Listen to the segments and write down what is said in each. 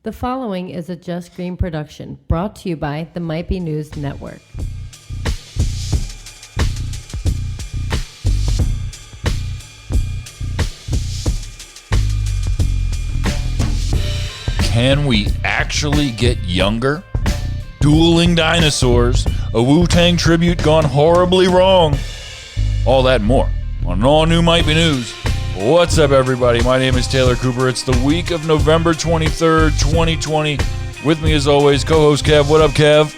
The following is a Just Green production brought to you by the Might Be News Network. Can we actually get younger? Dueling dinosaurs, a Wu-Tang tribute gone horribly wrong. All that and more on an all-new Might Be News. What's up, everybody? My name is Taylor Cooper. It's the week of November 23rd, 2020. With me, as always, co-host Kev. What up, Kev?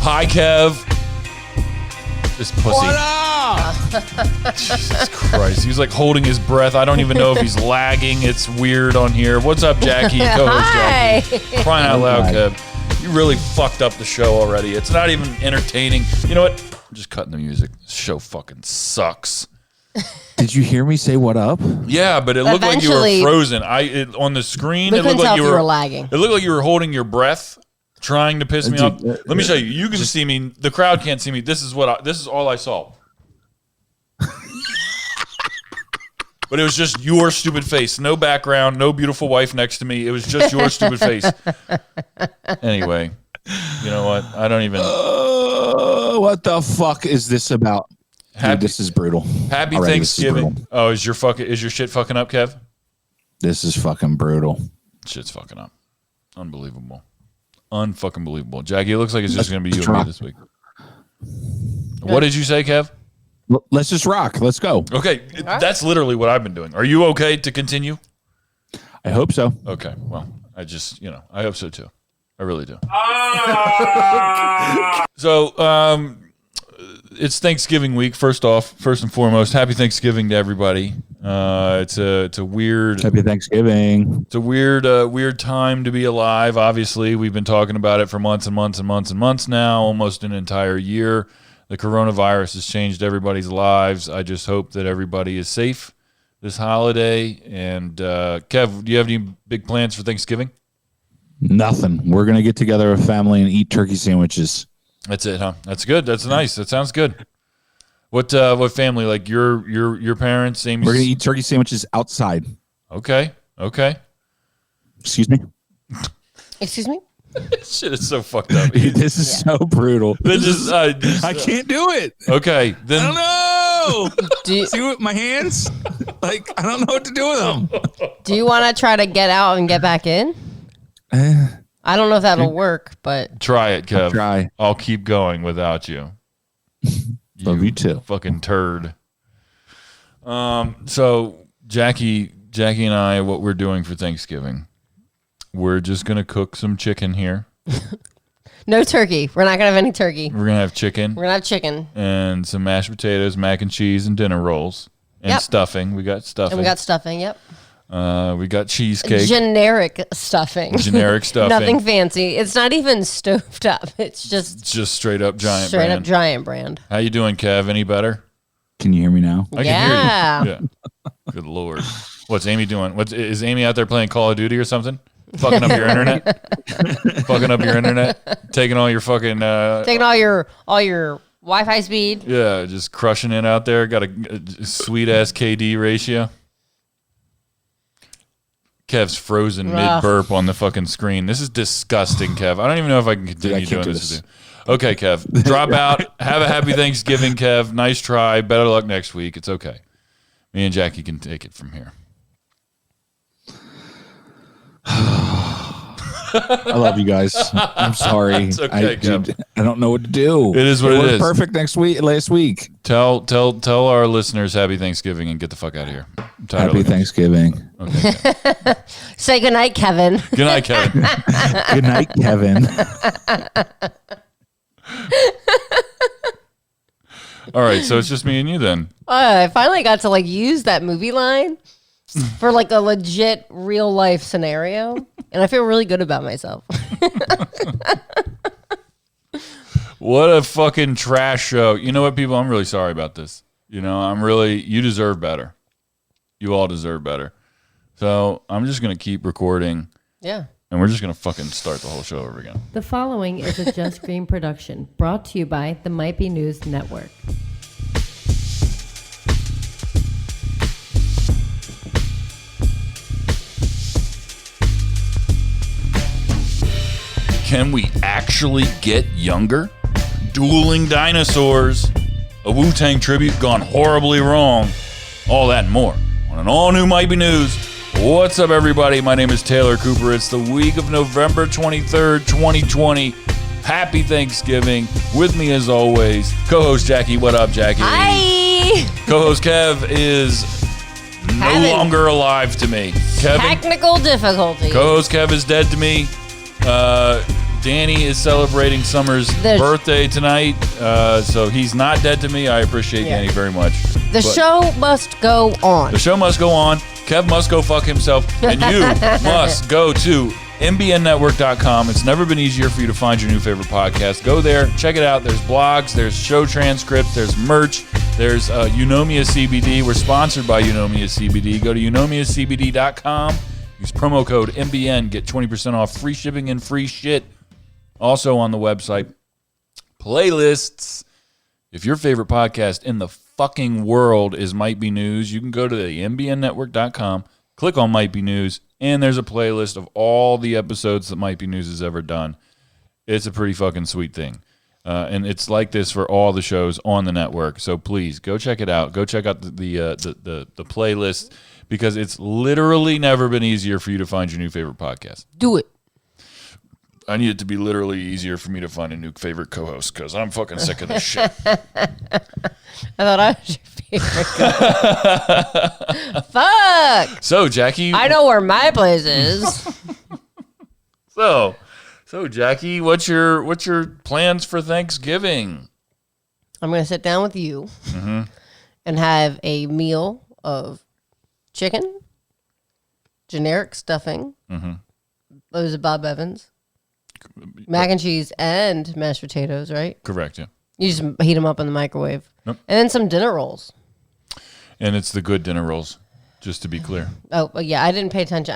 Hi, Kev. This pussy. What up? Jesus Christ. He's like holding his breath. I don't even know if he's lagging. It's weird on here. What's up, Jackie? Co-host Jackie. Crying out loud, Kev. You really fucked up the show already. It's not even entertaining. You know what? I'm just cutting the music. This show fucking sucks. Did you hear me say what up? Yeah, but it looked like you were frozen. On the screen, it looked like you were lagging. It looked like you were holding your breath, trying to piss me off. Let me show you. You can see me. The crowd can't see me. This is all I saw. But it was just your stupid face. No background, no beautiful wife next to me. It was just your stupid face. Anyway, you know what? I don't even. What the fuck is this about? Dude, this is brutal. Happy Already, Thanksgiving. brutal. Oh, is your shit fucking up, Kev? This is fucking brutal. Shit's fucking up. Unbelievable. Unfucking believable. Jackie, it looks like it's just going to be you and me this week. What did you say, Kev? Let's just rock. Let's go. Okay, that's literally what I've been doing. Are you okay to continue? I hope so. Okay, well, I just, I hope so too. I really do. So, it's Thanksgiving week. First and foremost, happy Thanksgiving to everybody. It's a weird. Happy Thanksgiving. It's a weird time to be alive. Obviously, we've been talking about it for months and months and months and months now, almost an entire year. The coronavirus has changed everybody's lives. I just hope that everybody is safe this holiday. And Kev, do you have any big plans for Thanksgiving? Nothing. We're gonna get together with family and eat turkey sandwiches. That's it, huh? That's good. That's nice. That sounds good. What family? Like your parents? Amy's? We're gonna eat turkey sandwiches outside. Okay. Excuse me. Excuse me? Shit is so fucked up. This is so brutal. I can't do it. Okay, then. I don't know. Do you, See what my hands? Like I don't know what to do with them. do you want to try to get out and get back in? I don't know if that'll work, but Try it, Kev. Try. I'll keep going without you. Love you too. Fucking turd. So Jackie and I, what we're doing for Thanksgiving, we're just gonna cook some chicken here. no turkey. We're not gonna have any turkey. We're gonna have chicken We're gonna have chicken. and some mashed potatoes, mac and cheese, and dinner rolls and Yep. stuffing. We got stuffing. And we got stuffing. Yep. We got cheesecake. Generic stuffing. Generic stuffing. Nothing fancy. It's not even stoved up. It's just straight up giant straight brand. up giant brand. How you doing, Kev? Any better? Can you hear me now? I can hear you. Yeah. Good Lord. What's Amy doing? Is Amy out there playing Call of Duty or something? Fucking up your internet? Fucking up your internet? Taking all your fucking... Taking all your Wi-Fi speed. Yeah, just crushing it out there. Got a sweet-ass KD ratio. Kev's frozen mid-burp on the fucking screen. This is disgusting, Kev. I don't even know if I can continue doing this with you. Okay, Kev. Drop out. Have a happy Thanksgiving, Kev. Nice try. Better luck next week. It's okay. Me and Jackie can take it from here. I love you guys. I'm sorry. It's okay, Kev. I don't know what to do. It is what it is. Perfect last week. Tell our listeners happy Thanksgiving and get the fuck out of here. I'm tired Happy of looking. Thanksgiving. Okay. Say goodnight, Kevin. Good night, Kevin. Good night, Kevin. All right, so it's just me and you then. I finally got to use that movie line for a legit real life scenario, and I feel really good about myself. What a fucking trash show. You know what, people? I'm really sorry about this. You deserve better. You all deserve better. So I'm just going to keep recording. Yeah. And we're just going to fucking start the whole show over again. The following is a Just Green production brought to you by the Might Be News Network. Can we actually get younger? Dueling dinosaurs, a Wu-Tang tribute gone horribly wrong, all that and more on an all-new Might Be News. What's up, everybody? My name is Taylor Cooper. It's the week of November 23rd, 2020. Happy Thanksgiving. With me, as always, co-host Jackie. What up, Jackie? Hi. Co-host Kev is no longer alive to me. Technical difficulty. Co-host Kev is dead to me. Danny is celebrating Summer's birthday tonight, so he's not dead to me. I appreciate Danny very much. The show must go on. The show must go on. Kev must go fuck himself, and you must go to mbnnetwork.com. It's never been easier for you to find your new favorite podcast. Go there, check it out. There's blogs, there's show transcripts, there's merch, there's Eunomia CBD. We're sponsored by Eunomia CBD. Go to eunomiacbd.com. Use promo code MBN. Get 20% off, free shipping and free shit. Also on the website, playlists. If your favorite podcast in the fucking world is Might Be News, you can go to the mbnnetwork.com, click on Might Be News, and there's a playlist of all the episodes that Might Be News has ever done. It's a pretty fucking sweet thing. And it's like this for all the shows on the network. So please go check it out. Go check out the playlist, because it's literally never been easier for you to find your new favorite podcast. Do it. I need it to be literally easier for me to find a new favorite co-host, because I'm fucking sick of this shit. I thought I was your favorite. Fuck. So, Jackie. I know where my place is. So Jackie, what's your plans for Thanksgiving? I'm going to sit down with you and have a meal of chicken, generic stuffing. Those are Bob Evans. Mac and cheese and mashed potatoes, right? Correct, yeah. You just heat them up in the microwave. Yep. And then some dinner rolls. And it's the good dinner rolls, just to be clear. Oh, well, yeah, I didn't pay attention.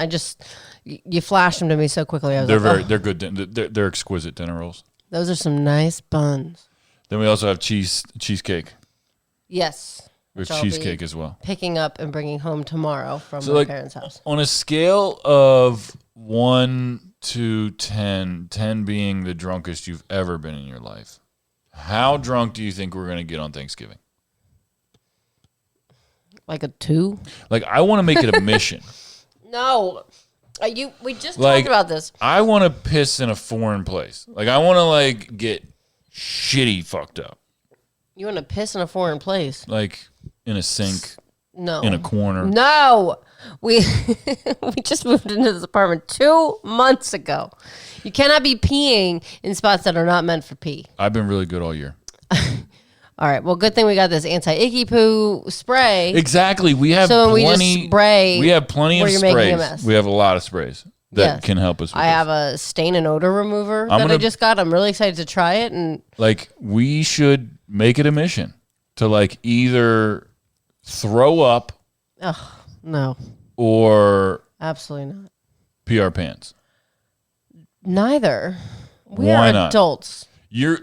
You flashed them to me so quickly. They're good. They're exquisite dinner rolls. Those are some nice buns. Then we also have cheesecake. Yes. There's cheesecake as well. Picking up and bringing home tomorrow from my parents' house. On a scale of 1 to 10, 10 being the drunkest you've ever been in your life, how drunk do you think we're going to get on Thanksgiving? Like a 2? Like, I want to make it a mission. No. We just talked about this. I want to piss in a foreign place. Like, I want to, get shitty fucked up. You want to piss in a foreign place? Like, in a sink. No. In a corner. No. We just moved into this apartment 2 months ago. You cannot be peeing in spots that are not meant for pee. I've been really good all year. All right. Well, good thing we got this anti-icky poo spray. Exactly. We have plenty. We just spray. We have plenty of sprays. We have a lot of sprays that can help us with I have a stain and odor remover I just got. I'm really excited to try it. And we should make it a mission to either throw up. Oh, no. Or absolutely not. Pee our pants. Neither. We Why are not? Adults. You're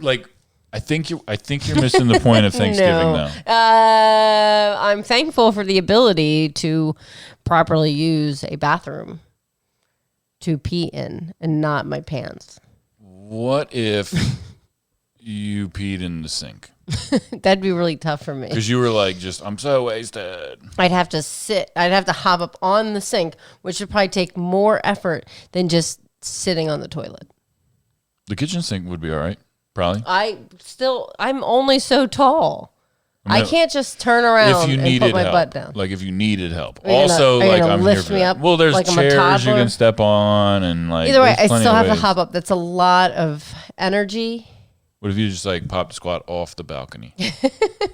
I think you're missing the point of Thanksgiving now. I'm thankful for the ability to properly use a bathroom to pee in and not my pants. What if you peed in the sink? That'd be really tough for me. Because you were I'm so wasted. I'd have to hop up on the sink, which would probably take more effort than just sitting on the toilet. The kitchen sink would be all right, probably. I'm only so tall. I can't just turn around and put my butt down. Like if you needed help. I'm here for that. Well, there's chairs you can step on and Either way, I still have to hop up. That's a lot of energy. What if you just pop the squat off the balcony?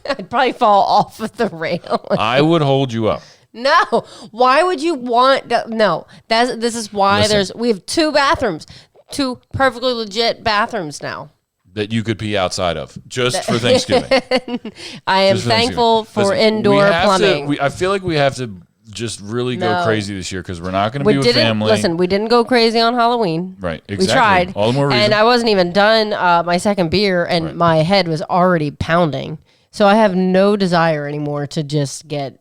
I'd probably fall off of the rail. I would hold you up. No. Why would you want... No. This is why we have 2 bathrooms. 2 perfectly legit bathrooms now. That you could pee outside of, just for Thanksgiving. I am thankful for indoor plumbing. I feel like we have to just really go crazy this year because we're not going to be with family. Listen, we didn't go crazy on Halloween. Right, exactly. We tried. All the more reason. And I wasn't even done my second beer, and my head was already pounding. So I have no desire anymore to just get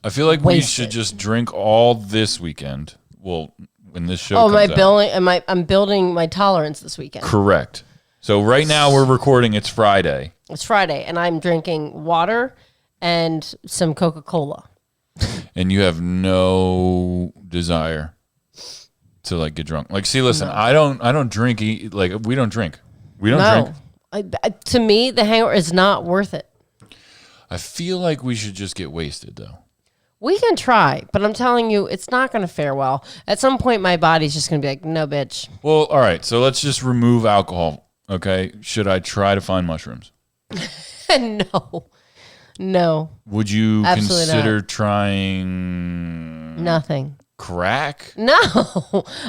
I feel like wasted. we should just drink all this weekend. Well, when this show Oh, comes out. I'm building my tolerance this weekend. Correct. So right now we're recording. It's Friday. It's Friday, and I'm drinking water and some Coca-Cola. And you have no desire to like get drunk. Like, see, listen, I don't drink. Like, we don't drink. We don't drink. To me, the hangover is not worth it. I feel like we should just get wasted, though. We can try, but I'm telling you, it's not going to fare well. At some point, my body's just going to be like, no, bitch. Well, all right. So let's just remove alcohol. Okay. Should I try to find mushrooms? No. Would you Absolutely consider not. trying Nothing. crack? No.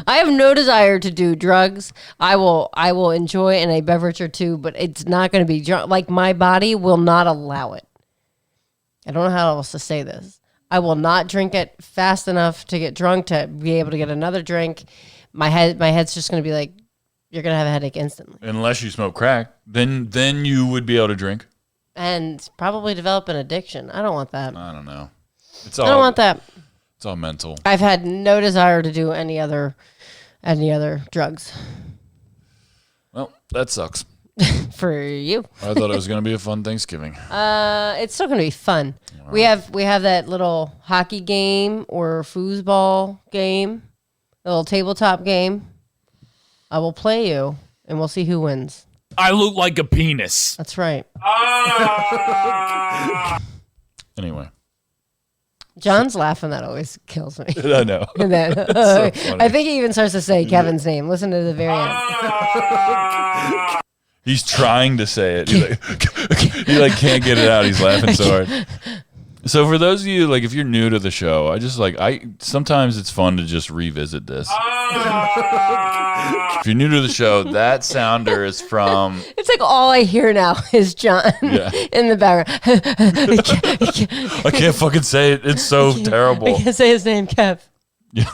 I have no desire to do drugs. I will enjoy in a beverage or two, but it's not going to be drunk. Like, my body will not allow it. I don't know how else to say this. I will not drink it fast enough to get drunk to be able to get another drink. My head's just going to be like, you're going to have a headache instantly. Unless you smoke crack, then you would be able to drink. And probably develop an addiction. I don't want that. I don't know. I don't want that. It's all mental. I've had no desire to do any other drugs. Well, that sucks. For you. I thought it was going to be a fun Thanksgiving. It's still going to be fun. We have that little hockey game or foosball game, a little tabletop game. I will play you, and we'll see who wins. I look like a penis. That's right. Anyway. John's laughing. That always kills me. I know. And then, So funny. I think he even starts to say Kevin's name. Listen to the very end. He's trying to say it. He can't get it out. He's laughing so hard. So for those of you, like, if you're new to the show, sometimes it's fun to just revisit this. If you're new to the show, that sounder is from... It's like all I hear now is John in the background. I can't fucking say it. It's so terrible. I can't say his name, Kev. Yeah.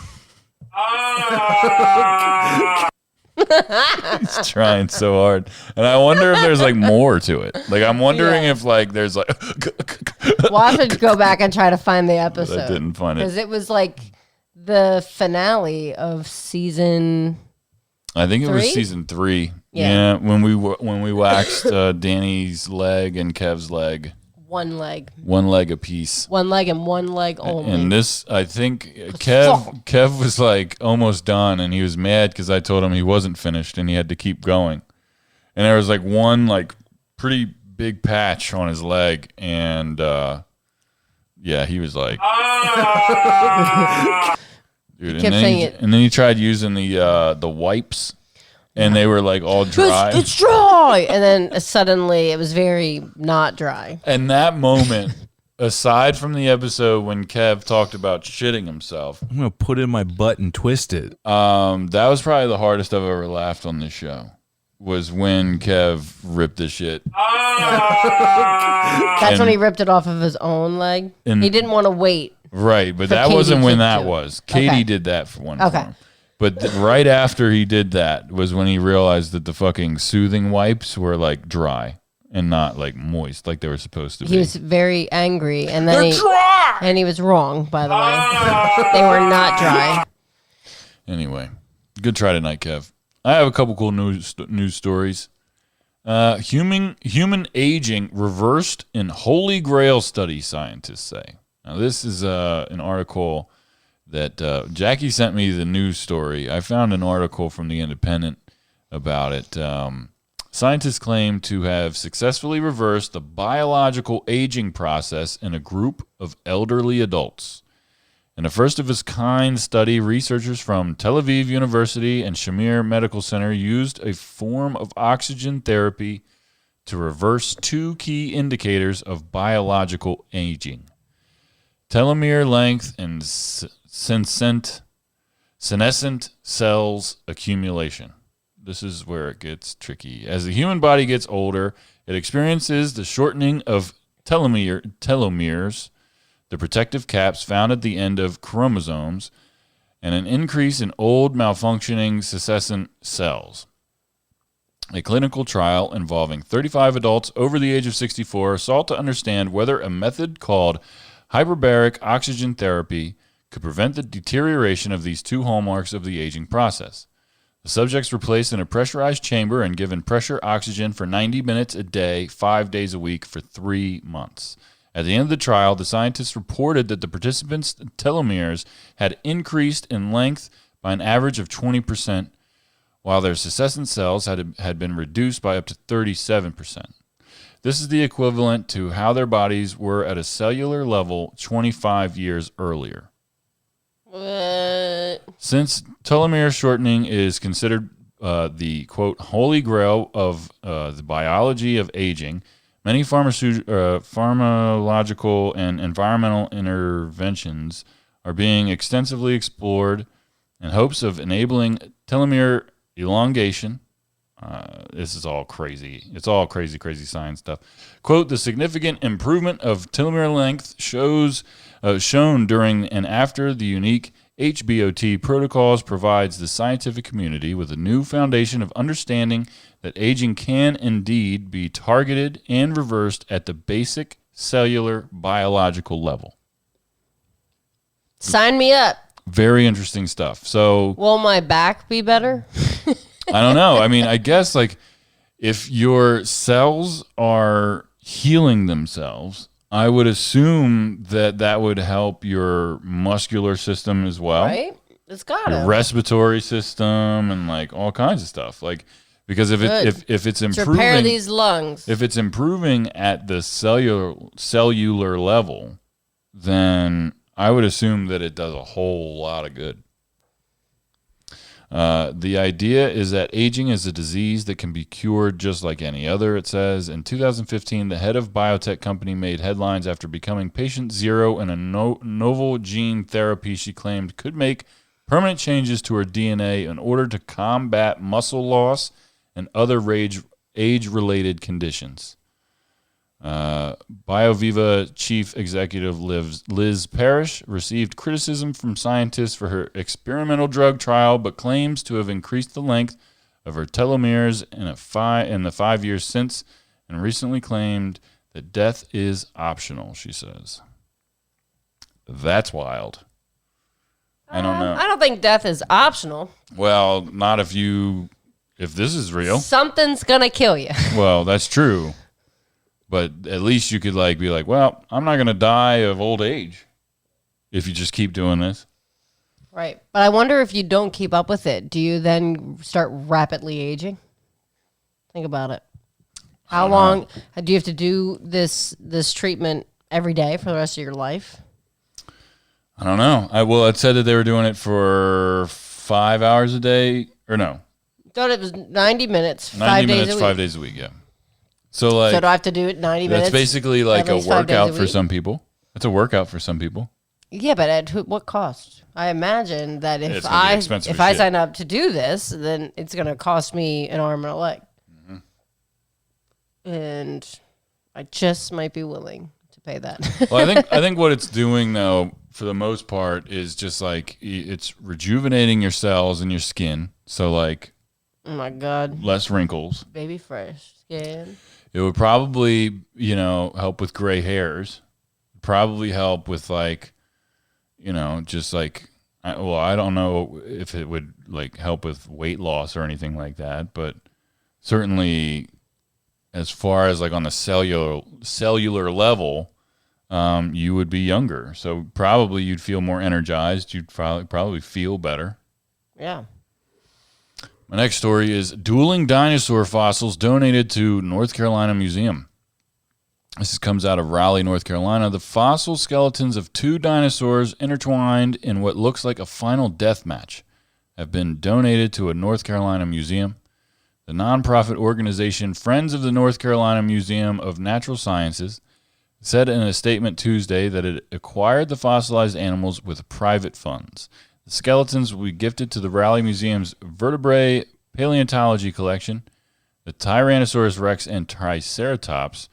He's trying so hard. And I wonder if there's like more to it. Like, I'm wondering if like there's like... We'll have to go back and try to find the episode. I didn't find it. Because it was like the finale of season... I think it 3? was season 3. Yeah. When we waxed Danny's leg and Kev's leg. One leg. One leg apiece. One leg and one leg only. And this, I think, Kev was like almost done, and he was mad because I told him he wasn't finished and he had to keep going. And there was like one like pretty big patch on his leg, and he was like, dude. And then he tried using the wipes. And they were like all dry. It's dry. And then suddenly it was very not dry. And that moment, aside from the episode when Kev talked about shitting himself, I'm going to put it in my butt and twist it. That was probably the hardest I've ever laughed on this show. Was when Kev ripped the shit. That's when he ripped it off of his own leg. He didn't want to wait. Right, but that Katie wasn't when to that do it. was. Katie Okay. did that for one. Okay. For him. But right after he did that was when he realized that the fucking soothing wipes were like dry and not like moist like they were supposed to be. He was very angry, and then he was wrong. By the way, they were not dry. Anyway, good try tonight, Kev. I have a couple cool news stories. Human aging reversed in Holy Grail study, scientists say. Now, this is an article that Jackie sent me the news story. I found an article from The Independent about it. Scientists claim to have successfully reversed the biological aging process in a group of elderly adults. In a first-of-its-kind study, researchers from Tel Aviv University and Shamir Medical Center used a form of oxygen therapy to reverse two key indicators of biological aging: telomere length and senescent cells accumulation. This is where it gets tricky. As the human body gets older, it experiences the shortening of telomeres, the protective caps found at the end of chromosomes, and an increase in old malfunctioning senescent cells. A clinical trial involving 35 adults over the age of 64 sought to understand whether a method called hyperbaric oxygen therapy could prevent the deterioration of these two hallmarks of the aging process. The subjects were placed in a pressurized chamber and given pressure oxygen for 90 minutes a day, 5 days a week for 3 months. At the end of the trial, the scientists reported that the participants' telomeres had increased in length by an average of 20%, while their senescent cells had been reduced by up to 37%. This is the equivalent to how their bodies were at a cellular level 25 years earlier. What? Since telomere shortening is considered the, quote, holy grail of the biology of aging, many pharmacological and environmental interventions are being extensively explored in hopes of enabling telomere elongation. This is all crazy. It's all crazy science stuff. Quote, the significant improvement of telomere length shown during and after the unique HBOT protocols provides the scientific community with a new foundation of understanding that aging can indeed be targeted and reversed at the basic cellular biological level. Sign me up. Very interesting stuff. So, will my back be better? I don't know. I mean, I guess like if your cells are healing themselves, I would assume that would help your muscular system as well. Right? It's got your to. Respiratory system and like all kinds of stuff. Like because if it's improving, repair these lungs. If it's improving at the cellular level, then I would assume that it does a whole lot of good. The idea is that aging is a disease that can be cured just like any other, it says. In 2015, the head of biotech company made headlines after becoming patient zero in a novel gene therapy she claimed could make permanent changes to her DNA in order to combat muscle loss and other age-related conditions. BioViva chief executive Liz Parrish received criticism from scientists for her experimental drug trial, but claims to have increased the length of her telomeres in the 5 years since, and recently claimed that death is optional, she says. That's wild. I don't know. I don't think death is optional. Well, not if this is real. Something's going to kill you. Well, that's true. But at least you could like be like, well, I'm not going to die of old age if you just keep doing this. Right. But I wonder if you don't keep up with it, do you then start rapidly aging? Think about it. How long do you have to do this treatment every day for the rest of your life? I don't know. It said that they were doing it for 5 hours a day, or no? I thought it was 90 minutes, 5 days a week, yeah. So do I have to do it 90 minutes? That's basically like a workout for some people. That's a workout for some people. Yeah, but at what cost? I imagine that if I sign up to do this, then it's going to cost me an arm and a leg. Mm-hmm. And I just might be willing to pay that. Well, I think what it's doing though, for the most part, is just like it's rejuvenating your cells and your skin. So like, oh my God, less wrinkles, baby fresh skin. It would probably, help with gray hairs. Probably help with like, just like, I don't know if it would like help with weight loss or anything like that, but certainly as far as like on the cellular level, you would be younger. So probably you'd feel more energized. You'd probably feel better. Yeah. My next story is dueling dinosaur fossils donated to North Carolina Museum. This comes out of Raleigh, North Carolina. The fossil skeletons of two dinosaurs intertwined in what looks like a final death match have been donated to a North Carolina museum. The nonprofit organization Friends of the North Carolina Museum of Natural Sciences said in a statement Tuesday that it acquired the fossilized animals with private funds. The skeletons will be gifted to the Raleigh Museum's vertebrate paleontology collection. The Tyrannosaurus rex and Triceratops,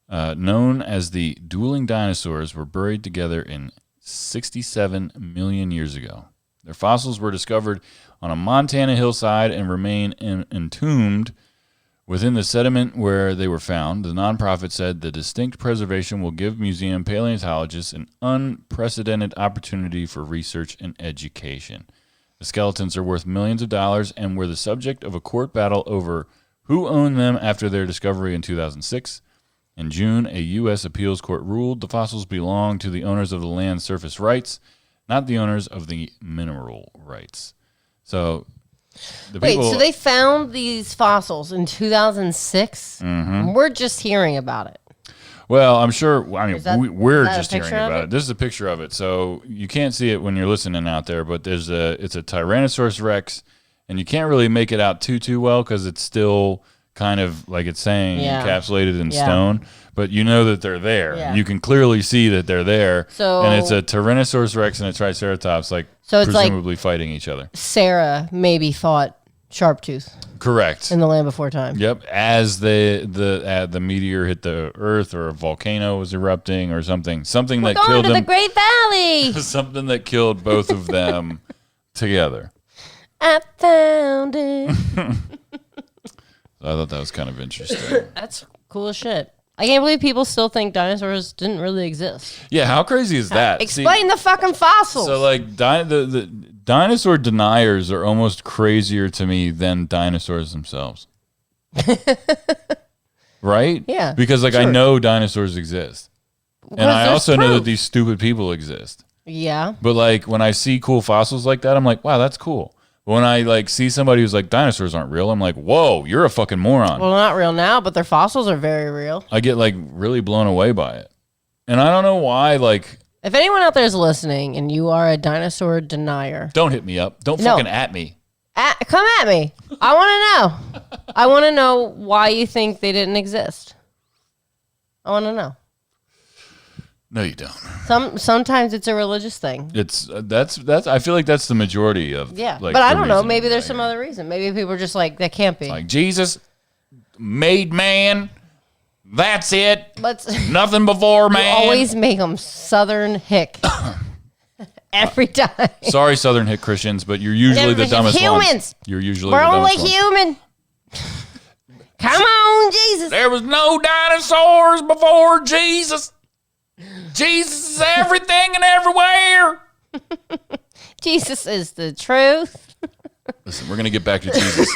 known as the dueling dinosaurs, were buried together in 67 million years ago. Their fossils were discovered on a Montana hillside and remain entombed Within the sediment where they were found, the nonprofit said the distinct preservation will give museum paleontologists an unprecedented opportunity for research and education. The skeletons are worth millions of dollars and were the subject of a court battle over who owned them after their discovery in 2006. In June, a U.S. appeals court ruled the fossils belong to the owners of the land surface rights, not the owners of the mineral rights. So... so they found these fossils in 2006? Mm-hmm. We're just hearing about it. Well, I'm sure. I mean, we're just hearing about it. This is a picture of it. So you can't see it when you're listening out there, but it's a Tyrannosaurus Rex, and you can't really make it out too well because it's still kind of like it's saying encapsulated in stone. But you know that they're there. Yeah. You can clearly see that they're there. And it's a Tyrannosaurus Rex and a Triceratops, so it's presumably fighting each other. Sarah maybe fought Sharptooth. Correct. In the Land Before Time. Yep. As the meteor hit the Earth, or a volcano was erupting, or something that killed them. The Great Valley. Something that killed both of them together. I found it. I thought that was kind of interesting. That's cool as shit. I can't believe people still think dinosaurs didn't really exist. Yeah, how crazy is that? Explain the fucking fossils. So, like, the dinosaur deniers are almost crazier to me than dinosaurs themselves. Right? Yeah. Because, like, sure. I know dinosaurs exist. And I also know that these stupid people exist. Yeah. But, like, when I see cool fossils like that, I'm like, wow, that's cool. When I like see somebody who's like, dinosaurs aren't real, I'm like, whoa, you're a fucking moron. Well, not real now, but their fossils are very real. I get like really blown away by it. And I don't know why, like... If anyone out there is listening and you are a dinosaur denier... Don't hit me up. Don't fucking at me. Come at me. I want to know. I want to know why you think they didn't exist. I want to know. No, you don't. Sometimes it's a religious thing. It's that's. I feel like that's the majority of. Yeah, like, but I don't know. Maybe there's some other reason. Maybe people are just like, that can't be. Like Jesus made man. That's it. Nothing before man. You always make them Southern hick every time. Sorry, Southern hick Christians, but you're usually the dumbest humans. Ones. You're usually We're the dumbest only human. Come on, Jesus. There was no dinosaurs before Jesus. Jesus is everything and everywhere. Jesus is the truth. Listen, we're going to get back to Jesus.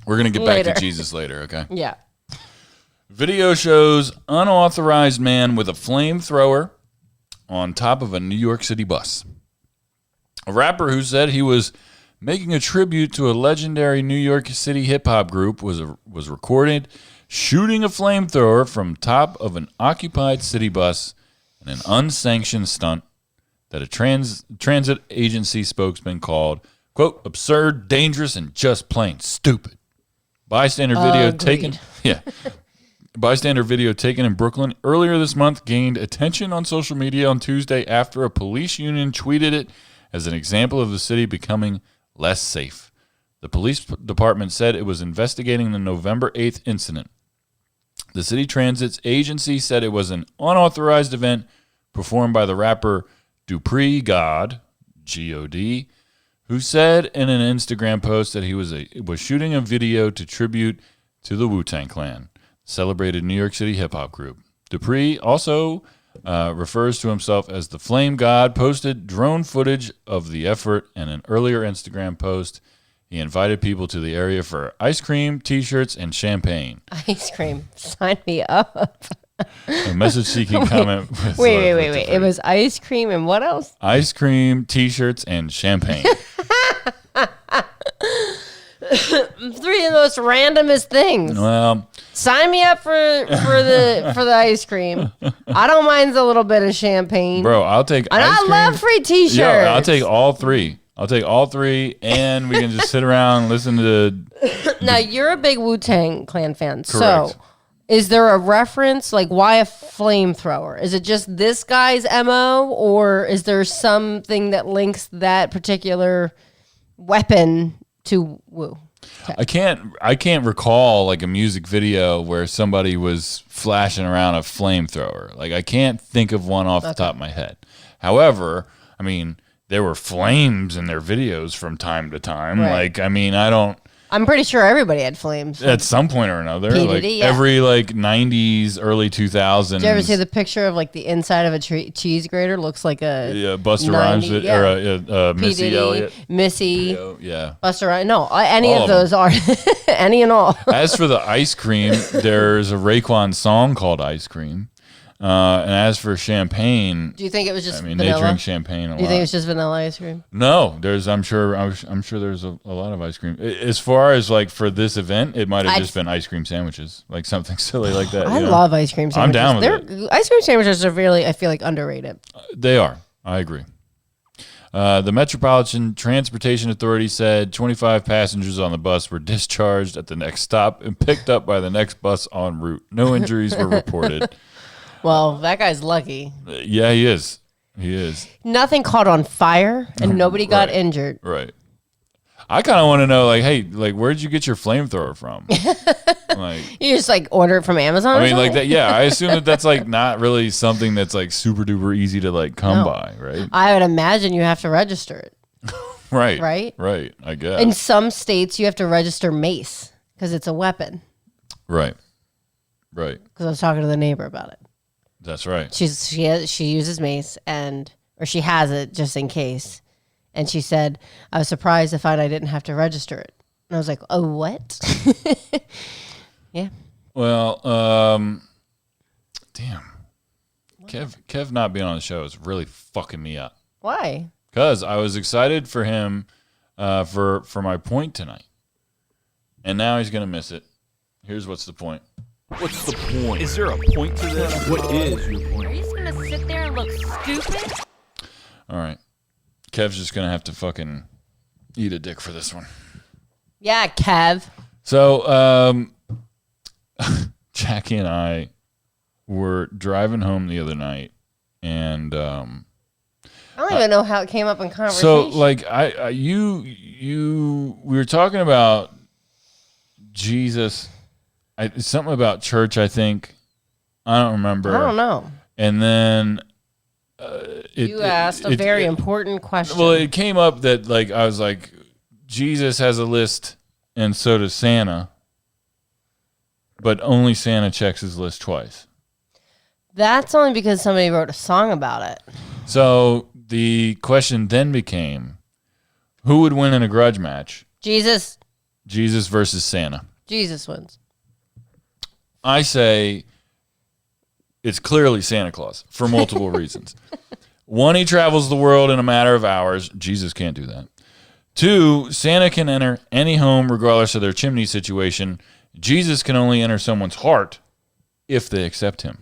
We're going to get back to Jesus later, okay? Yeah. Video shows unauthorized man with a flamethrower on top of a New York City bus. A rapper who said he was making a tribute to a legendary New York City hip-hop group was recorded shooting a flamethrower from top of an occupied city bus in an unsanctioned stunt that a transit agency spokesman called, quote, absurd, dangerous, and just plain stupid. Bystander video taken in Brooklyn earlier this month gained attention on social media on Tuesday after a police union tweeted it as an example of the city becoming less safe. The police department said it was investigating the November 8th incident. The city transit's agency said it was an unauthorized event performed by the rapper Dupree God, G-O-D, who said in an Instagram post that he was shooting a video to tribute to the Wu-Tang Clan, celebrated New York City hip-hop group. Dupree also refers to himself as the Flame God, posted drone footage of the effort, and an earlier Instagram post he invited people to the area for ice cream, T-shirts, and champagne. Ice cream. Sign me up. A message-seeking comment. Wait. It was ice cream and what else? Ice cream, T-shirts, and champagne. Three of the most randomest things. Well, sign me up for the ice cream. I don't mind a little bit of champagne. Bro, I'll take and ice cream. I love free T-shirts. Yeah, I'll take all three. And we can just sit around and listen to... Now, you're a big Wu-Tang Clan fan. Correct. So, is there a reference? Like, why a flamethrower? Is it just this guy's MO? Or is there something that links that particular weapon to Wu? I can't recall like a music video where somebody was flashing around a flamethrower. Like, I can't think of one off the top of my head. However, I mean... there were flames in their videos from time to time. Right. Like, I mean, I don't I'm pretty sure everybody had flames. At some point or another. P. Like Diddy, yeah. every 90s, early 2000s. Did you ever see the picture of like the inside of a cheese grater? Looks like a Busta Rhymes or Missy Diddy, Elliott. Missy, Yeah. Busta Rhymes. No, any All of of those are any and all. As for the ice cream, there's a Raekwon song called Ice Cream. And as for champagne, Do you think it was just I mean, vanilla? they drink champagne a lot. Do you think it was just vanilla ice cream? No, I'm sure there's a lot of ice cream. As far as like for this event, it might have just been ice cream sandwiches, like something silly like that. I love ice cream sandwiches. I'm down with it. Ice cream sandwiches are really, I feel like, underrated. They are. I agree. The Metropolitan Transportation Authority said 25 passengers on the bus were discharged at the next stop and picked up by the next bus en route. No injuries were reported. Well, that guy's lucky. Yeah, he is. He is. Nothing caught on fire and nobody got Right. injured. Right. I kind of want to know, like, hey, like, where'd you get your flamethrower from? Like, You just like order it from Amazon? I or mean, like something? that. Yeah, I assume that's like not really something that's like super duper easy to like come No. by, right? I would imagine you have to register it. Right. Right? Right. I guess. In some states, you have to register mace because it's a weapon. Right. Right. Because I was talking to the neighbor about it. That's right. She uses mace or she has it just in case. And she said, I was surprised to find I didn't have to register it. And I was like, oh, what? Yeah. Well, damn. Kev not being on the show is really fucking me up. Why? Because I was excited for him for my point tonight. And now he's going to miss it. Here's what's the point. What's the point? Is there a point to this? What is your point? Are you just gonna sit there and look stupid? All right. Kev's just going to have to fucking eat a dick for this one. Yeah, Kev. So, Jackie and I were driving home the other night, and I don't even know how it came up in conversation. so like we were talking about Jesus, something about church, I think. I don't remember. I don't know. And then You asked a very important question. Well, it came up that like I was like, Jesus has a list, and so does Santa, but only Santa checks his list twice. That's only because somebody wrote a song about it. So the question then became, who would win in a grudge match? Jesus versus Santa. wins. I say it's clearly Santa Claus for multiple reasons. One, he travels the world in a matter of hours. Jesus can't do that. Two, Santa can enter any home regardless of their chimney situation. Jesus can only enter someone's heart if they accept him.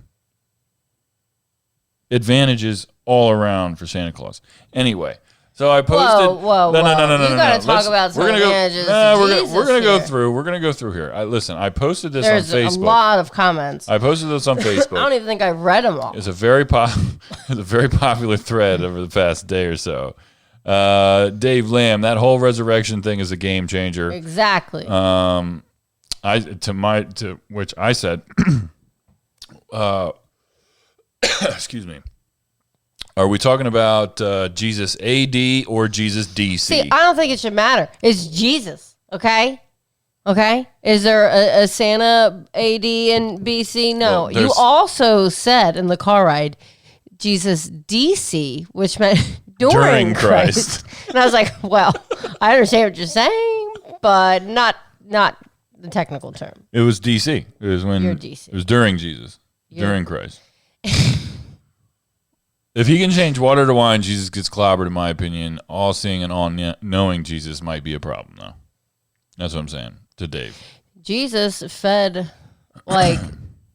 Advantages all around for Santa Claus. Anyway, so I posted. Whoa. No. You gotta talk about some advantages to Jesus We're gonna go here. through. We're gonna go through here. Listen, I posted this There's on a Facebook. lot of comments. I posted this on I Facebook. don't even think I read them all. It's a very popular thread over the past day or so. Dave Lamb, that whole resurrection thing is a game changer. Exactly. To which I said, excuse me. Are we talking about Jesus AD or Jesus DC? See, I don't think it should matter. It's Jesus, okay? Okay? Is there a Santa AD and BC? No. Well, You there's- also said in the car ride, Jesus DC, which meant during Christ. And I was like, well, I understand what you're saying, but not the technical term. It was DC. It was when You're DC. It was during Jesus, during Christ. If he can change water to wine, Jesus gets clobbered, in my opinion. All-seeing and all-knowing Jesus might be a problem, though. That's what I'm saying to Dave. Jesus fed like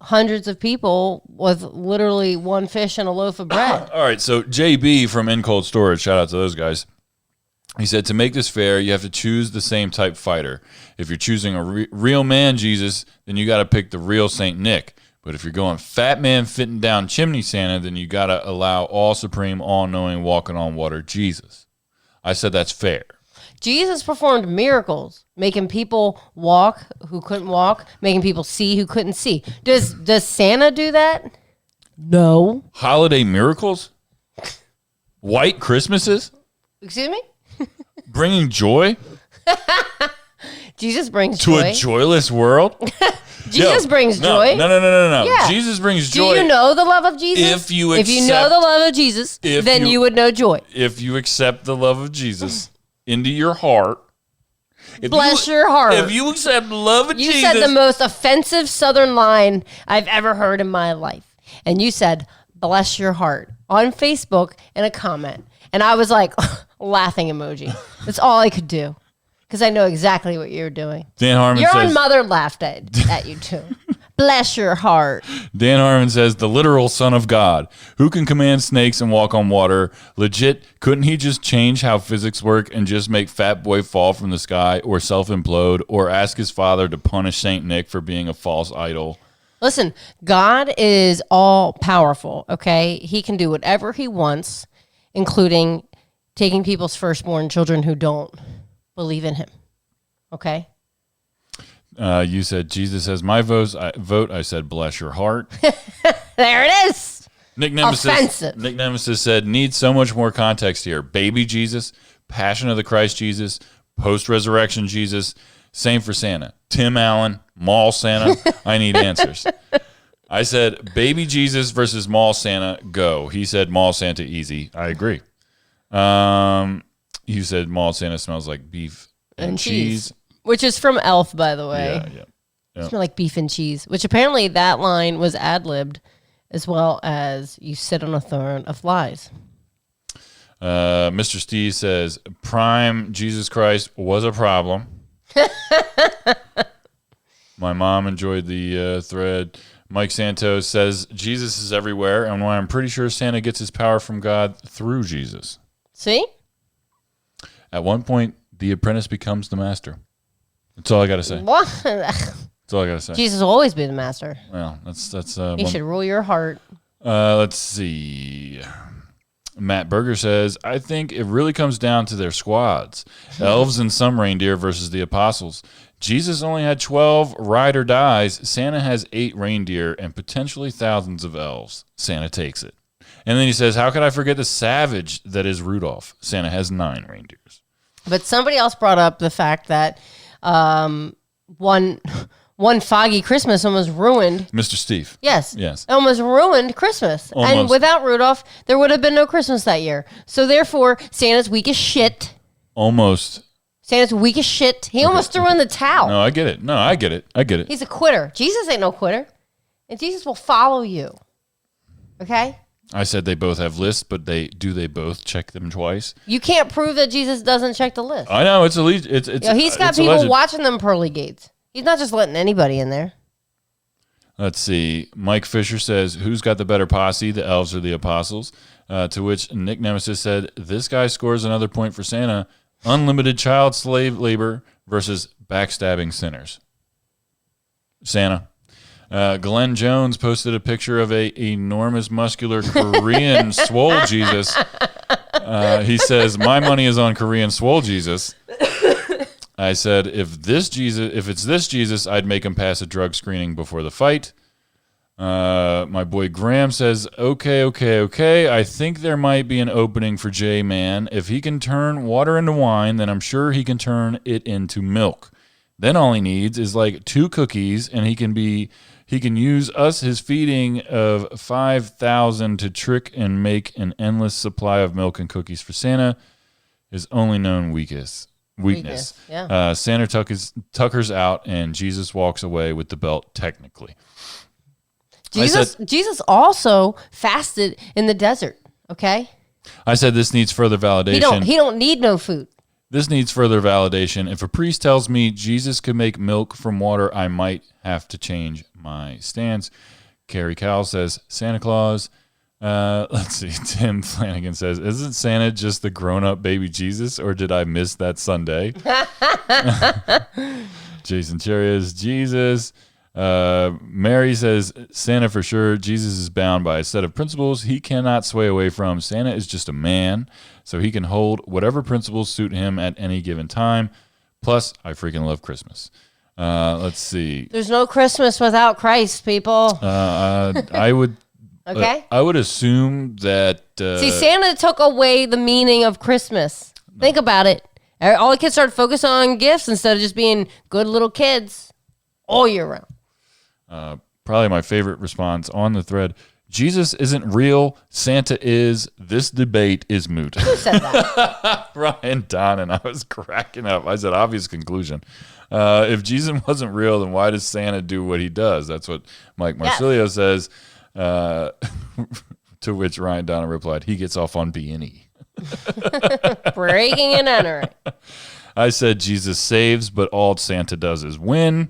hundreds of people with literally one fish and a loaf of bread. All right, so JB from In Cold Storage, shout out to those guys. He said, to make this fair, you have to choose the same type fighter. If you're choosing a real man Jesus, then you got to pick the real Saint Nick. But if you're going fat man fitting down chimney Santa, then you got to allow all supreme, all-knowing, walking on water Jesus. I said that's fair. Jesus performed miracles, making people walk who couldn't walk, making people see who couldn't see. Does Santa do that? No. Holiday miracles? White Christmases? Excuse me? Bringing joy? Jesus brings To joy. a joyless world? Jesus brings no, joy. No. Yeah. Jesus brings Do joy. you know the love of Jesus? If you know accept- the love of Jesus, if then you- you would know joy. If you accept the love of Jesus into your heart. Bless your heart. If you accept the love of You Jesus. said the most offensive Southern line I've ever heard in my life. And you said, bless your heart on Facebook in a comment. And I was like, laughing emoji. That's all I could do. Because I know exactly what you're doing. Dan Harmon Your says, own mother laughed at you too. Bless your heart. Dan Harmon says, the literal son of God, who can command snakes and walk on water. Legit, couldn't he just change how physics work and just make Fat Boy fall from the sky or self-implode or ask his father to punish Saint Nick for being a false idol? Listen, God is all powerful, okay? He can do whatever he wants, including taking people's firstborn children who don't believe in him, okay? You said, Jesus has my vote. I said, bless your heart. There it is. Nick Nemesis, Offensive. Nick Nemesis said, needs so much more context here. Baby Jesus, Passion of the Christ Jesus, post-resurrection Jesus, same for Santa. Tim Allen, Mall Santa, I need answers. I said, baby Jesus versus Mall Santa, go. He said, Mall Santa, easy. I agree. You said, Mall Santa smells like beef and cheese. Which is from Elf, by the way. Yeah. It smell like beef and cheese, which apparently that line was ad-libbed, as well as you sit on a throne of lies. Mr. Steve says, Prime Jesus Christ was a problem. My mom enjoyed the thread. Mike Santos says, Jesus is everywhere, and I'm pretty sure Santa gets his power from God through Jesus. See? At one point, the apprentice becomes the master. That's all I got to say. What? That's all I got to say. Jesus will always be the master. Well, that's He should rule your heart. let's see. Matt Berger says, I think it really comes down to their squads. Elves and some reindeer versus the apostles. Jesus only had 12 ride or dies. Santa has 8 reindeer and potentially thousands of elves. Santa takes it. And then he says, how could I forget the savage that is Rudolph? Santa has 9 reindeers. But somebody else brought up the fact that one foggy Christmas almost ruined. Mr. Steve. Yes. Yes. Almost ruined Christmas. And Almost. without Rudolph, there would have been no Christmas that year. So therefore, Santa's weak as shit. Almost. Santa's weak as shit. He almost threw in the towel. No, I get it. No, I get it. He's a quitter. Jesus ain't no quitter. And Jesus will follow you. Okay? I said they both have lists, but they both check them twice? You can't prove that Jesus doesn't check the list. I know, it's alleged. He's got it's people alleged. watching them pearly gates. He's not just letting anybody in there. Let's see. Mike Fisher says, who's got the better posse, the elves or the apostles? To which Nick Nemesis said, this guy scores another point for Santa. Unlimited child slave labor versus backstabbing sinners. Santa. Glenn Jones posted a picture of a enormous muscular Korean swole Jesus. He says, my money is on Korean swole Jesus. I said, if it's this Jesus, I'd make him pass a drug screening before the fight. My boy Graham says, okay. I think there might be an opening for J-Man. If he can turn water into wine, then I'm sure he can turn it into milk. Then all he needs is like 2 cookies, and he can use his feeding of 5,000 to trick and make an endless supply of milk and cookies for Santa. His only known weakness. Yeah. Santa tuckers out, and Jesus walks away with the belt, technically. Jesus also fasted in the desert, okay? I said this needs further validation. He don't need no food. This needs further validation. If a priest tells me Jesus could make milk from water, I might have to change my stance. Carrie Cowell says, Santa Claus. Let's see. Tim Flanagan says, isn't Santa just the grown-up baby Jesus, or did I miss that Sunday? Jason Cherias, Jesus. Mary says, Santa for sure. Jesus is bound by a set of principles he cannot sway away from. Santa is just a man, so he can hold whatever principles suit him at any given time. Plus, I freaking love Christmas. Let's see. There's no Christmas without Christ, people. I would... Okay. I would assume that... See, Santa took away the meaning of Christmas. Think about it. All the kids started focusing on gifts instead of just being good little kids all year round. Probably my favorite response on the thread. Jesus isn't real. Santa is. This debate is moot. Who said that? Ryan Don, and I was cracking up. I said, obvious conclusion. If Jesus wasn't real, then why does Santa do what he does? That's what Mike Marsilio says. To which Ryan Donna replied, he gets off on B&E. Breaking and entering. I said, Jesus saves, but all Santa does is win.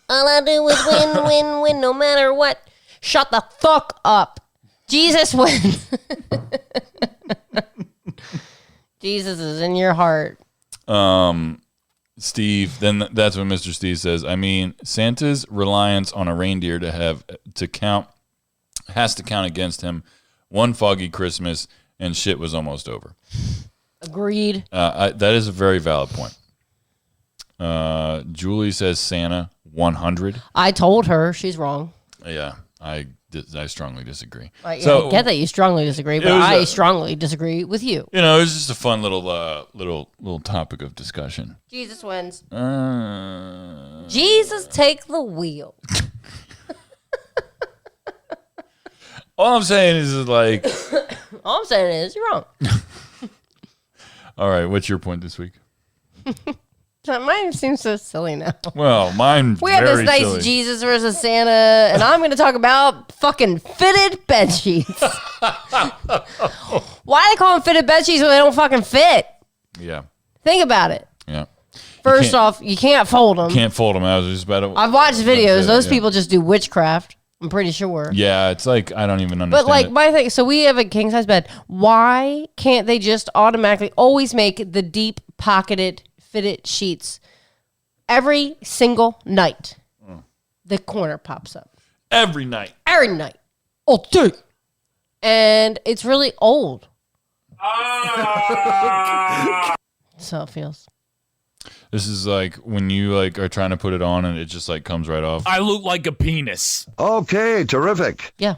All I do is win, win, win, no matter what. Shut the fuck up. Jesus wins. Jesus is in your heart. Steve, then that's what Mr. Steve says. I mean, Santa's reliance on a reindeer has to count against him. One foggy Christmas and shit was almost over. Agreed. That is a very valid point. Julie says Santa 100. I told her she's wrong. Yeah, I strongly disagree. I get that you strongly disagree, but I strongly disagree with you. You know, it was just a fun little topic of discussion. Jesus wins. Jesus, take the wheel. All I'm saying is like... All I'm saying is you're wrong. All right, what's your point this week? Mine seems so silly now. Well, mine We have this nice silly. Jesus versus Santa, and I'm going to talk about fucking fitted bed sheets. Why they call them fitted bed sheets when they don't fucking fit? Yeah, Think about it. yeah. First off, you can't fold them. Can't fold them. I was just about to... I've watched videos. Those yeah. people just do witchcraft. I'm pretty sure. Yeah, it's like I don't even understand. But like it. my thing, so we have a king size bed. Why can't they just automatically always make the deep pocketed fitted sheets every single night? The corner pops up every night. every night, all day, and it's really old. So it feels. This is like when you like are trying to put it on and it just like comes right off. I look like a penis. Okay, terrific. Yeah.